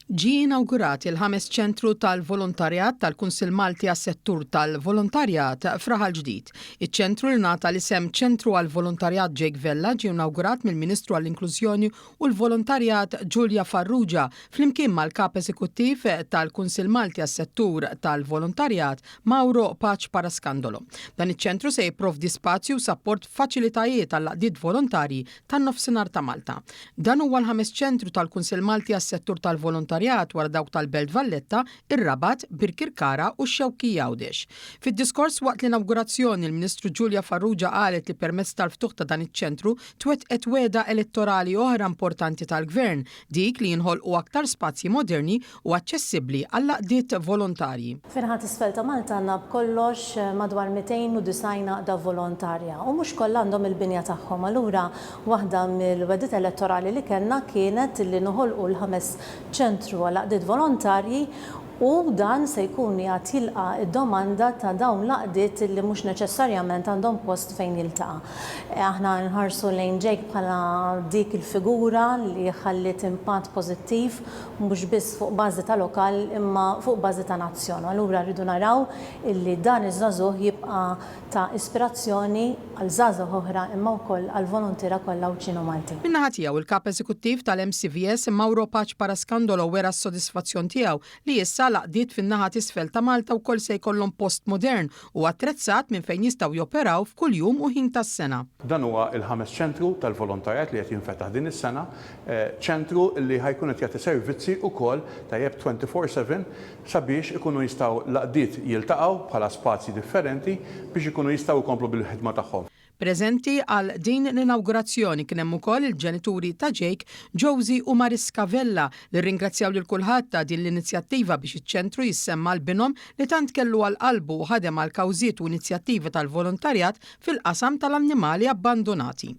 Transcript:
Ġie inawgurat il-5 ċentru tal-volontarjat tal-Kunsill Malti għas-settur tal-volontarjat f'Raħal Ġdid. Iċ-ċentru li ngħata l-isem Ċentru għall-Volontarjat Jake Vella ġie inawgurat mill-Ministru għall-Inklużjoni u l-Volontarjat Giulia Farrugia flimkien mal-Kap Eżekuttiv tal-Kunsill Malti għas-settur tal-volontarjat Mauro Paċ Paraskandolo. Dan iċ-ċentru se jipprovdi spazju u sapport faċilitajiet għall-għaqdiet volontarji tan-nofsinhar ta' Malta. Dan huwa l-5 ċentru tal-Kunsill Malti għas-settur tal-volontarjat wara dawk tal-Belt Valletta, ir-Rabat, Birkirkara u x-Xewkija Għawdex. Fid-diskors waqt l-inaugurazzjoni il-Ministru Giulia Farrugia qalet li permezz tal-ftuħ ta' dan iċ-ċentru twettqet weda elettorali oħra importanti tal-Gvern, dik li jinħolqu aktar spazji moderni u aċċessibbli għall-għaqdiet volontarji. Fir-Ħadd Isfel ta' Malta għandna b'kollox madwar 290 għaqda volontarja u mhux kollha għandhom il-binja tagħhom. Allura waħda mill-wedit elettorali li kellna kienet li noħolqu l-5 ċentru għal-għaqdiet volontarji u dan se jkun jagħti jilqa' id-domanda ta' dawn l-għaqdiet li mhux neċessarjament għandhom post fejn jiltaqa'. Aħna nħarsu lejn Jake bħala dik il-figura li ħallit impatt pożittiv mhux biss fuq bażi ta' lokal imma fuq bażi ta' nazzjon. Allura rridu naraw illi dan iż-żagħżugħ jibqa' ta' ispirazzjoni għal żagħżugħ oħra imma wkoll għall volontira kollha wiċċinu Malti. Min-naħa tiegħu il-Kap Eżekuttiv tal-MCVS Mauro Paċ Paraskandolo wera s-sodisfazzjon tiegħu li issa l-għaqdiet fin-naħa t'isfel ta' Malta wkoll se jkollhom post modern u attrezzat minn fejn jistgħu joperaw f'kull jum u ħin tas-sena. Dan huwa il-5 ċentru tal-volontarjat li qed jinfetaħ din is-sena, ċentru li ħajkun qed jagħti servizzi wkoll tajjeb 24/7 sabiex ikunu jistgħu l-għaqdiet jiltaqgħu bħala spazji differenti biex ikunu jistgħu jkomplu bil-ħidma tagħhom. Preżenti għal din l-inaugurazzjoni kien hemm ukoll il-ġenituri ta' Jake, Josie u Mariska Vella li rringrazzjaw lil kulħadd ta' din l-inizjattiva biex iċ-ċentru jissemma l-binhom li tant kellu għal qalbu u ħadem għal kawżiet u inizjattivi tal-volontarjat fil-qasam tal-annimali abbandonati.